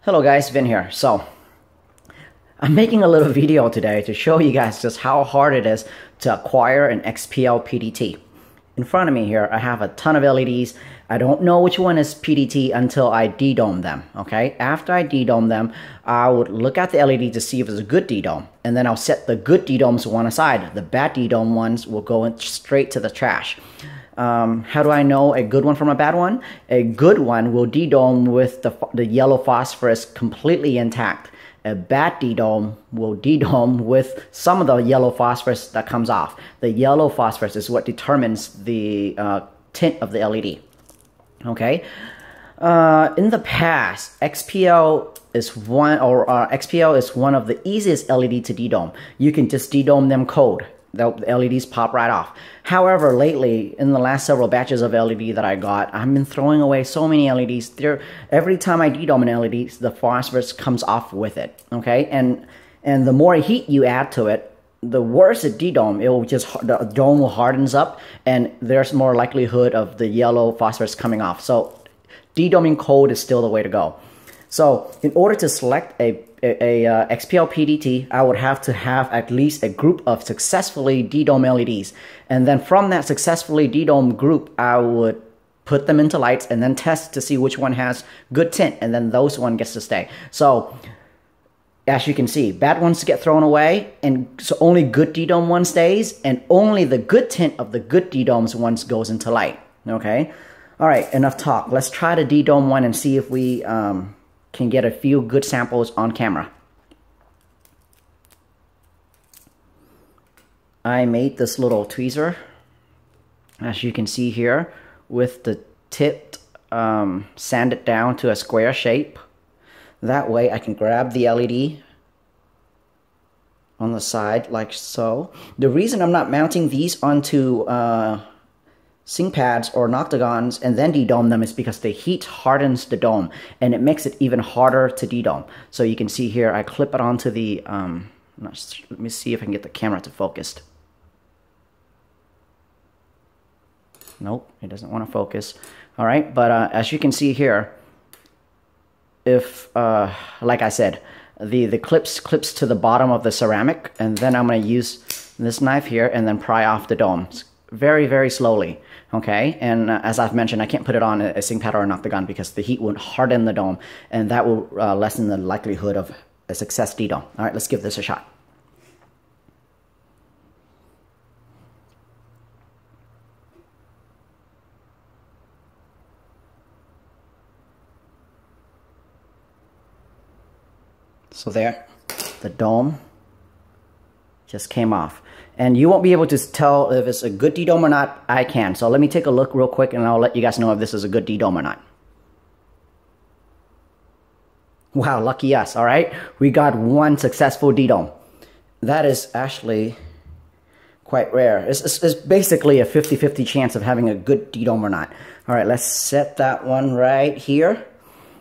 Hello guys, Vin here. So, I'm making a little video today to show you guys just how hard it is to acquire an XPL PDT. In front of me here, I have a ton of LEDs. I don't know which one is PDT until I de-dome them, okay? After I de-dome them, I would look at the LED to see if it's a good de-dome, and then I'll set the good de-domes one aside. The bad de-dome ones will go straight to the trash. How do I know a good one from a bad one? A good one will de-dome with the yellow phosphorus completely intact. A bad de-dome will de-dome with some of the yellow phosphorus that comes off. The yellow phosphorus is what determines the tint of the LED. Okay. In the past, XPL is one of the easiest LED to de-dome. You can just de-dome them cold. The LEDs pop right off. However, lately, in the last several batches of LED that I got, I've been throwing away so many LEDs. Every time I de-dome an LED, the phosphorus comes off with it. Okay, and the more heat you add to it, the worse it de-dome. The dome will hardens up, and there's more likelihood of the yellow phosphorus coming off. So, de-doming cold is still the way to go. So, in order to select a XPL PDT, I would have to have at least a group of successfully de-dome LEDs. And then from that successfully de-dome group, I would put them into lights and then test to see which one has good tint, and then those one gets to stay. So, as you can see, bad ones get thrown away, and so only good de-dome one stays, and only the good tint of the good de-domes ones goes into light. Okay? Alright, enough talk. Let's try to de-dome one and see if we can get a few good samples on camera. I made this little tweezer, as you can see here, with the tip sanded down to a square shape. That way I can grab the LED on the side like so. The reason I'm not mounting these onto sink pads or octagons and then de-dome them is because the heat hardens the dome and it makes it even harder to de-dome. So you can see here I clip it onto the let me see if I can get the camera to focus. Nope, it doesn't want to focus. All right, but as you can see here, if like I said, the clips to the bottom of the ceramic, and then I'm going to use this knife here and then pry off the dome very, very slowly. Okay, and as I've mentioned, I can't put it on a sink pad or an octagon because the heat would harden the dome, and that will lessen the likelihood of a success de-dome. All right, let's give this a shot. So there, the dome just came off. And you won't be able to tell if it's a good de-dome or not. I can. So let me take a look real quick and I'll let you guys know if this is a good de-dome or not. Wow, lucky us, all right? We got one successful de-dome. That is actually quite rare. It's basically a 50-50 chance of having a good de-dome or not. All right, let's set that one right here.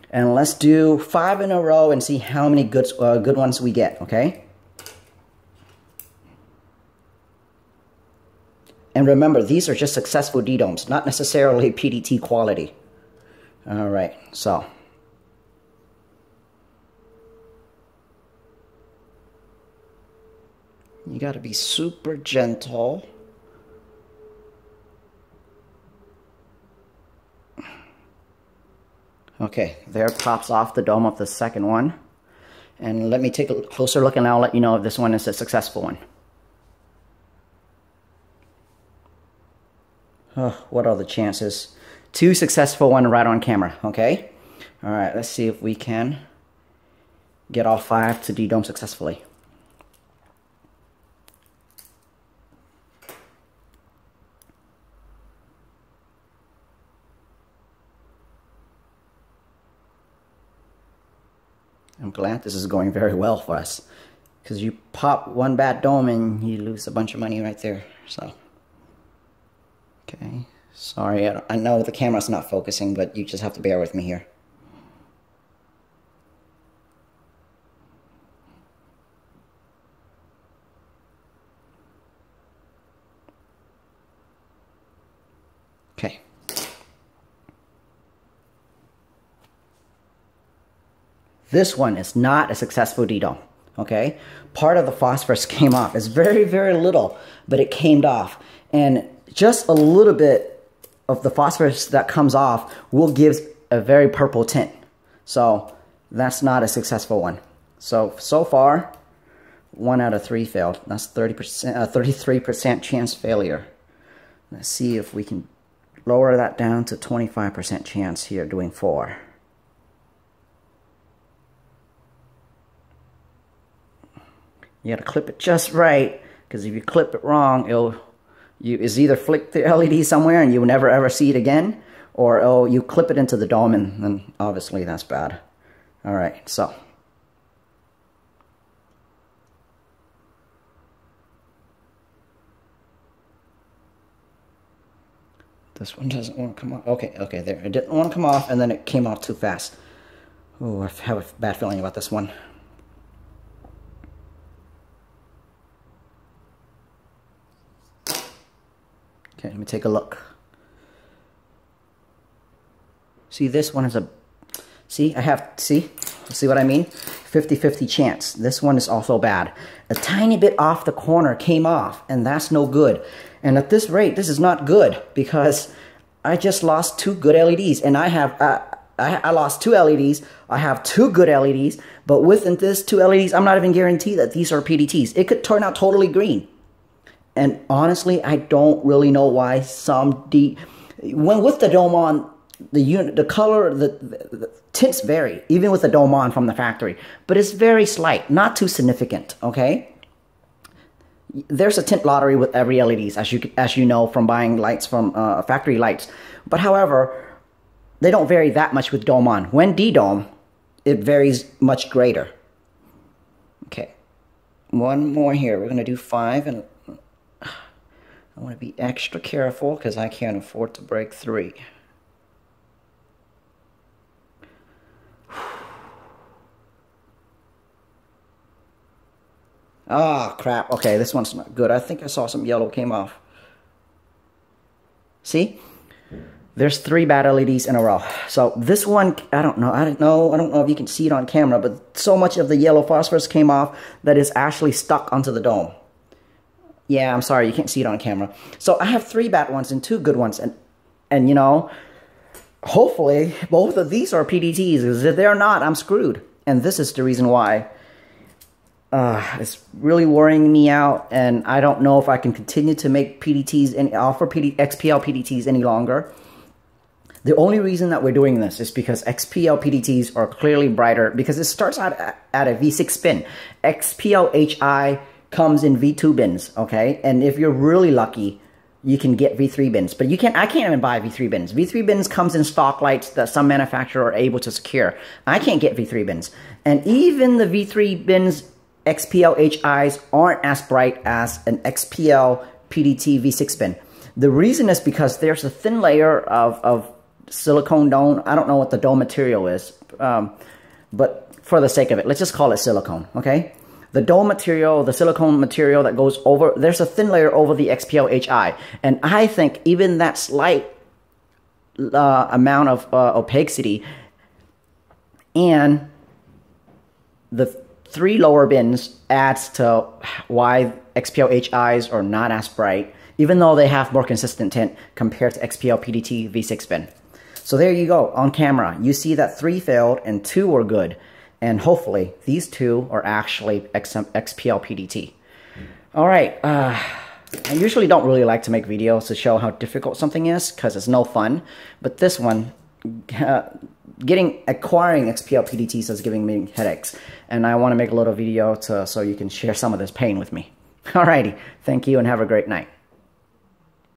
And let's do 5 in a row and see how many good ones we get, okay? And remember, these are just successful de-domes, not necessarily PDT quality. All right, so. You gotta be super gentle. Okay, there pops off the dome of the second one. And let me take a closer look and I'll let you know if this one is a successful one. Oh, what are the chances? 2 successful, 1 right on camera, okay? All right, let's see if we can get all 5 to de-dome successfully. I'm glad this is going very well for us, because you pop one bad dome and you lose a bunch of money right there, so. Okay, sorry, I know the camera's not focusing, but you just have to bear with me here. Okay. This one is not a successful DDOM, okay? Part of the phosphorus came off. It's very, very little, but it came off. And just a little bit of the phosphorus that comes off will give a very purple tint. So that's not a successful one. So far, 1 out of 3 failed. That's 33% chance failure. Let's see if we can lower that down to 25% chance here doing 4. You gotta clip it just right, because if you clip it wrong, it's either flick the LED somewhere and you'll never ever see it again, or you clip it into the dome, and then obviously that's bad. Alright, so. This one doesn't want to come off. Okay, there. It didn't want to come off, and then it came off too fast. Oh, I have a bad feeling about this one. Okay, let me take a look. See, this one is see what I mean? 50-50 chance. This one is also bad. A tiny bit off the corner came off, and that's no good. And at this rate, this is not good, because I just lost 2 good LEDs, and I have I lost 2 LEDs. I have 2 good LEDs, but within this 2 LEDs, I'm not even guaranteed that these are PDTs. It could turn out totally green. And honestly, I don't really know why when with the dome on, the color, the tints vary, even with the dome on from the factory, but it's very slight, not too significant, okay? There's a tint lottery with every LEDs, as you know from buying lights from factory lights. But however, they don't vary that much with dome on. When de-dome, it varies much greater. Okay, one more here. We're gonna do 5, and I want to be extra careful because I can't afford to break 3. Ah, crap. Okay, this one's not good. I think I saw some yellow came off. See? There's 3 bad LEDs in a row. So this one, I don't know if you can see it on camera, but so much of the yellow phosphorus came off that is actually stuck onto the dome. Yeah, I'm sorry, you can't see it on camera. So I have 3 bad ones and 2 good ones, and you know, hopefully both of these are PDTs, because if they're not, I'm screwed. And this is the reason why. It's really worrying me out, and I don't know if I can continue to make PDTs and offer XPL PDTs any longer. The only reason that we're doing this is because XPL PDTs are clearly brighter, because it starts out at a V6 bin. XPL HI comes in V2 bins, okay? And if you're really lucky, you can get V3 bins. But I can't even buy V3 bins. V3 bins comes in stock lights that some manufacturer are able to secure. I can't get V3 bins. And even the V3 bins XPL HIs aren't as bright as an XPL PDT V6 bin. The reason is because there's a thin layer of silicone dome. I don't know what the dome material is, but for the sake of it, let's just call it silicone, okay? The dome material, the silicone material that goes over, there's a thin layer over the XPL HI. And I think even that slight amount of opacity and the 3 lower bins adds to why XPL HIs are not as bright, even though they have more consistent tint compared to XPL PDT V6 bin. So there you go, on camera. You see that 3 failed and 2 were good. And hopefully, these 2 are actually XPL PDT. Alright, I usually don't really like to make videos to show how difficult something is, because it's no fun. But this one, acquiring XPL PDTs is giving me headaches, and I want to make a little video so you can share some of this pain with me. Alrighty, thank you and have a great night.